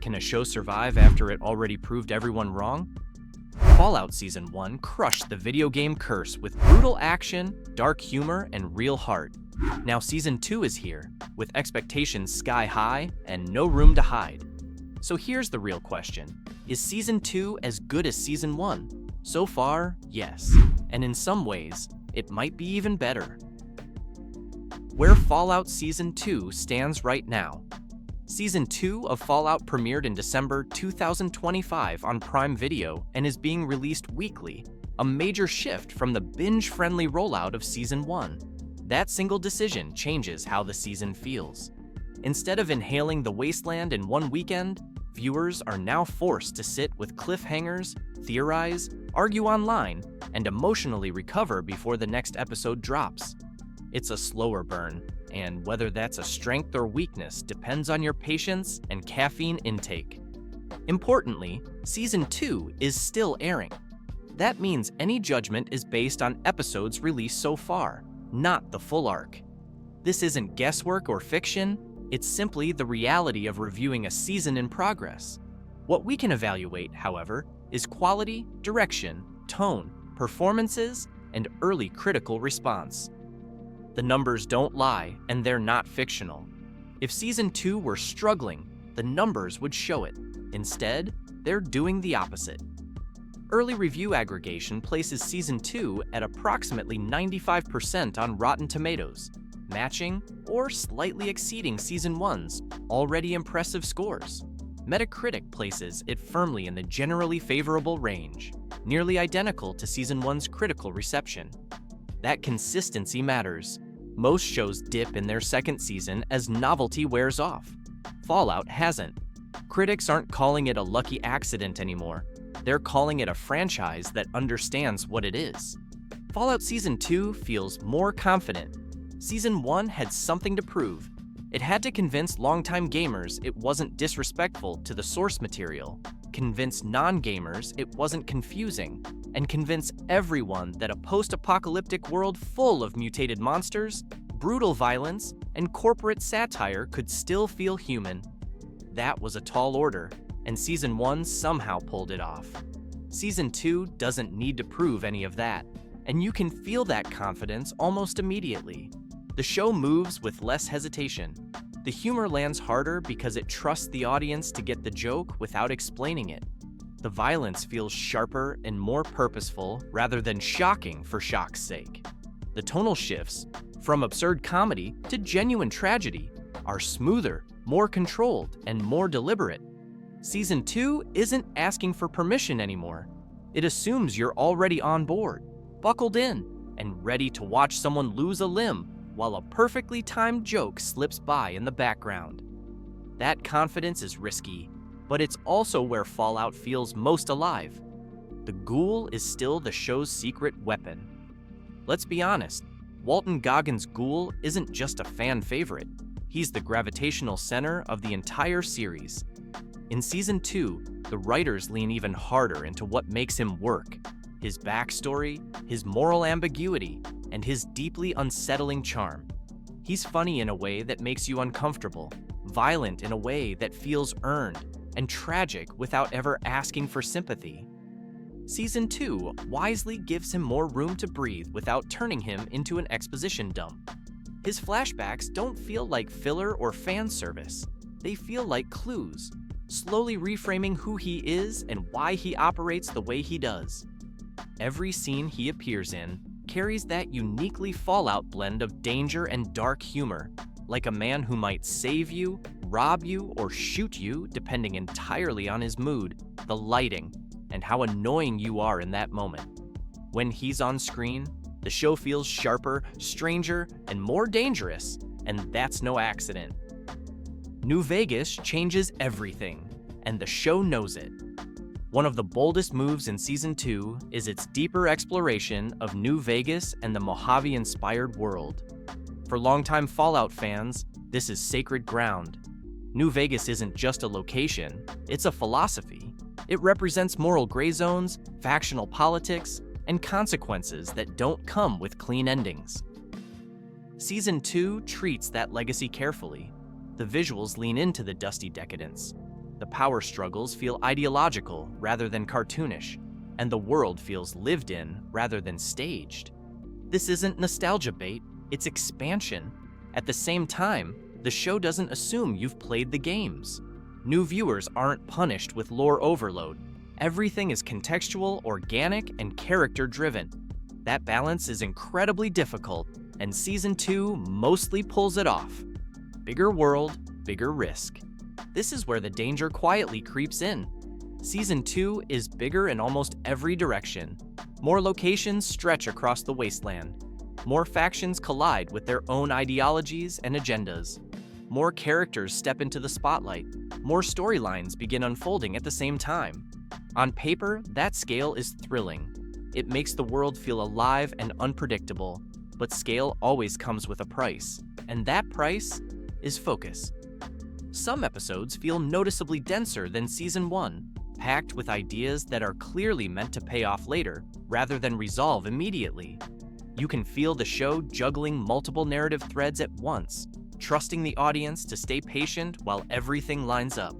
Can a show survive after it already proved everyone wrong? Fallout Season 1 crushed the video game curse with brutal action, dark humor, and real heart. Now Season 2 is here, with expectations sky high and no room to hide. So here's the real question. Is Season 2 as good as Season 1? So far, yes. And in some ways, it might be even better. Where Fallout Season 2 stands right now. Season 2 of Fallout premiered in December 2025 on Prime Video and is being released weekly, a major shift from the binge-friendly rollout of Season 1. That single decision changes how the season feels. Instead of inhaling the wasteland in one weekend, viewers are now forced to sit with cliffhangers, theorize, argue online, and emotionally recover before the next episode drops. It's a slower burn, and whether that's a strength or weakness depends on your patience and caffeine intake. Importantly, Season 2 is still airing. That means any judgment is based on episodes released so far, not the full arc. This isn't guesswork or fiction, it's simply the reality of reviewing a season in progress. What we can evaluate, however, is quality, direction, tone, performances, and early critical response. The numbers don't lie, and they're not fictional. If Season 2 were struggling, the numbers would show it. Instead, they're doing the opposite. Early review aggregation places Season 2 at approximately 95% on Rotten Tomatoes, matching or slightly exceeding Season 1's already impressive scores. Metacritic places it firmly in the generally favorable range, nearly identical to Season 1's critical reception. That consistency matters. Most shows dip in their second season as novelty wears off. Fallout hasn't. Critics aren't calling it a lucky accident anymore. They're calling it a franchise that understands what it is. Fallout Season 2 feels more confident. Season 1 had something to prove. It had to convince longtime gamers it wasn't disrespectful to the source material, convince non-gamers it wasn't confusing, and convince everyone that a post-apocalyptic world full of mutated monsters, brutal violence, and corporate satire could still feel human. That was a tall order, and Season 1 somehow pulled it off. Season 2 doesn't need to prove any of that, and you can feel that confidence almost immediately. The show moves with less hesitation. The humor lands harder because it trusts the audience to get the joke without explaining it. The violence feels sharper and more purposeful rather than shocking for shock's sake. The tonal shifts, from absurd comedy to genuine tragedy, are smoother, more controlled, and more deliberate. Season 2 isn't asking for permission anymore. It assumes you're already on board, buckled in, and ready to watch someone lose a limb while a perfectly timed joke slips by in the background. That confidence is risky, but it's also where Fallout feels most alive. The ghoul is still the show's secret weapon. Let's be honest, Walton Goggins' ghoul isn't just a fan favorite. He's the gravitational center of the entire series. In Season 2, the writers lean even harder into what makes him work: his backstory, his moral ambiguity, and his deeply unsettling charm. He's funny in a way that makes you uncomfortable, violent in a way that feels earned, and tragic without ever asking for sympathy. Season 2 wisely gives him more room to breathe without turning him into an exposition dump. His flashbacks don't feel like filler or fan service. They feel like clues, slowly reframing who he is and why he operates the way he does. Every scene he appears in carries that uniquely Fallout blend of danger and dark humor, like a man who might save you, rob you, or shoot you depending entirely on his mood, the lighting, and how annoying you are in that moment. When he's on screen, the show feels sharper, stranger, and more dangerous, and that's no accident. New Vegas changes everything, and the show knows it. One of the boldest moves in Season 2 is its deeper exploration of New Vegas and the Mojave-inspired world. For longtime Fallout fans, this is sacred ground. New Vegas isn't just a location, it's a philosophy. It represents moral gray zones, factional politics, and consequences that don't come with clean endings. Season 2 treats that legacy carefully. The visuals lean into the dusty decadence. The power struggles feel ideological rather than cartoonish, and the world feels lived in rather than staged. This isn't nostalgia bait, it's expansion. At the same time, the show doesn't assume you've played the games. New viewers aren't punished with lore overload. Everything is contextual, organic, and character-driven. That balance is incredibly difficult, and Season 2 mostly pulls it off. Bigger world, bigger risk. This is where the danger quietly creeps in. Season 2 is bigger in almost every direction. More locations stretch across the wasteland. More factions collide with their own ideologies and agendas. More characters step into the spotlight. More storylines begin unfolding at the same time. On paper, that scale is thrilling. It makes the world feel alive and unpredictable, but scale always comes with a price, and that price is focus. Some episodes feel noticeably denser than Season 1, packed with ideas that are clearly meant to pay off later, rather than resolve immediately. You can feel the show juggling multiple narrative threads at once, trusting the audience to stay patient while everything lines up.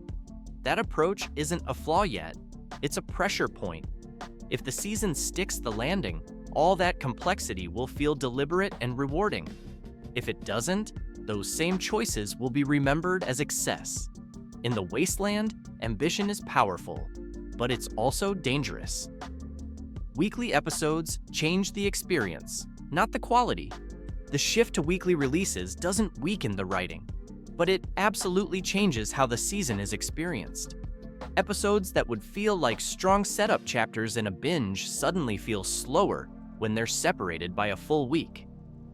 That approach isn't a flaw yet, it's a pressure point. If the season sticks the landing, all that complexity will feel deliberate and rewarding. If it doesn't, those same choices will be remembered as excess. In the wasteland, ambition is powerful, but it's also dangerous. Weekly episodes change the experience, not the quality. The shift to weekly releases doesn't weaken the writing, but it absolutely changes how the season is experienced. Episodes that would feel like strong setup chapters in a binge suddenly feel slower when they're separated by a full week.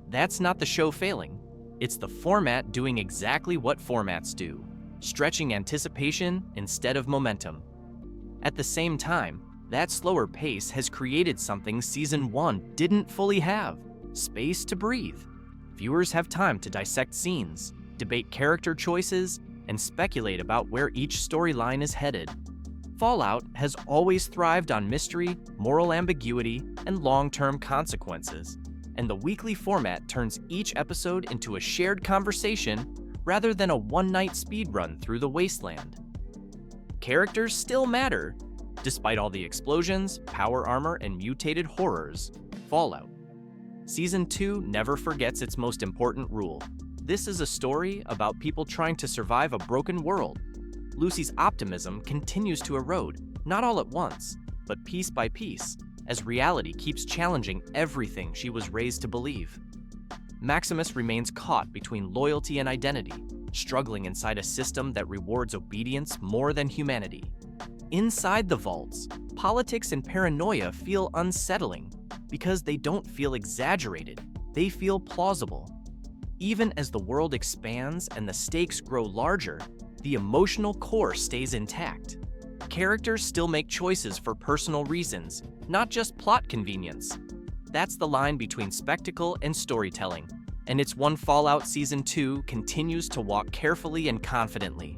That's not the show failing. It's the format doing exactly what formats do, stretching anticipation instead of momentum. At the same time, that slower pace has created something Season 1 didn't fully have: space to breathe. Viewers have time to dissect scenes, debate character choices, and speculate about where each storyline is headed. Fallout has always thrived on mystery, moral ambiguity, and long-term consequences, and the weekly format turns each episode into a shared conversation rather than a one-night speedrun through the wasteland. Characters still matter. Despite all the explosions, power armor, and mutated horrors, Fallout. Season 2 never forgets its most important rule. This is a story about people trying to survive a broken world. Lucy's optimism continues to erode, not all at once, but piece by piece, as reality keeps challenging everything she was raised to believe. Maximus remains caught between loyalty and identity, struggling inside a system that rewards obedience more than humanity. Inside the vaults, politics and paranoia feel unsettling because they don't feel exaggerated, they feel plausible. Even as the world expands and the stakes grow larger, the emotional core stays intact. Characters still make choices for personal reasons, not just plot convenience. That's the line between spectacle and storytelling, and it's one Fallout Season 2 continues to walk carefully and confidently.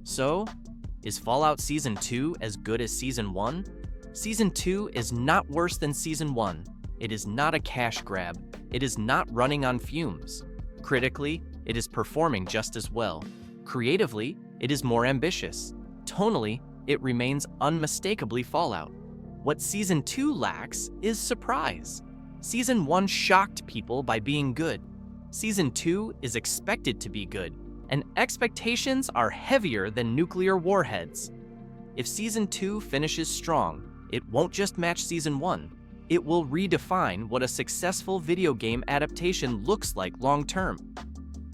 So, is Fallout Season 2 as good as Season 1? Season 2 is not worse than Season 1. It is not a cash grab. It is not running on fumes. Critically, it is performing just as well. Creatively, it is more ambitious. Tonally, it remains unmistakably Fallout. What Season 2 lacks is surprise. Season 1 shocked people by being good. Season 2 is expected to be good, and expectations are heavier than nuclear warheads. If Season 2 finishes strong, it won't just match Season 1. It will redefine what a successful video game adaptation looks like long-term.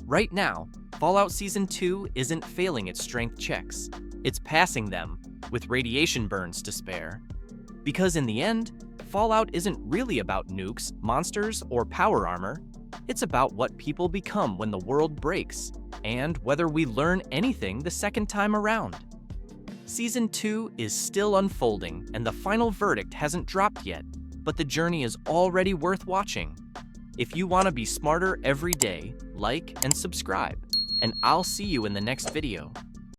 Right now, Fallout Season 2 isn't failing its strength checks. It's passing them, with radiation burns to spare. Because in the end, Fallout isn't really about nukes, monsters, or power armor. It's about what people become when the world breaks, and whether we learn anything the second time around. Season 2 is still unfolding, and the final verdict hasn't dropped yet, but the journey is already worth watching. If you want to be smarter every day, like and subscribe, and I'll see you in the next video.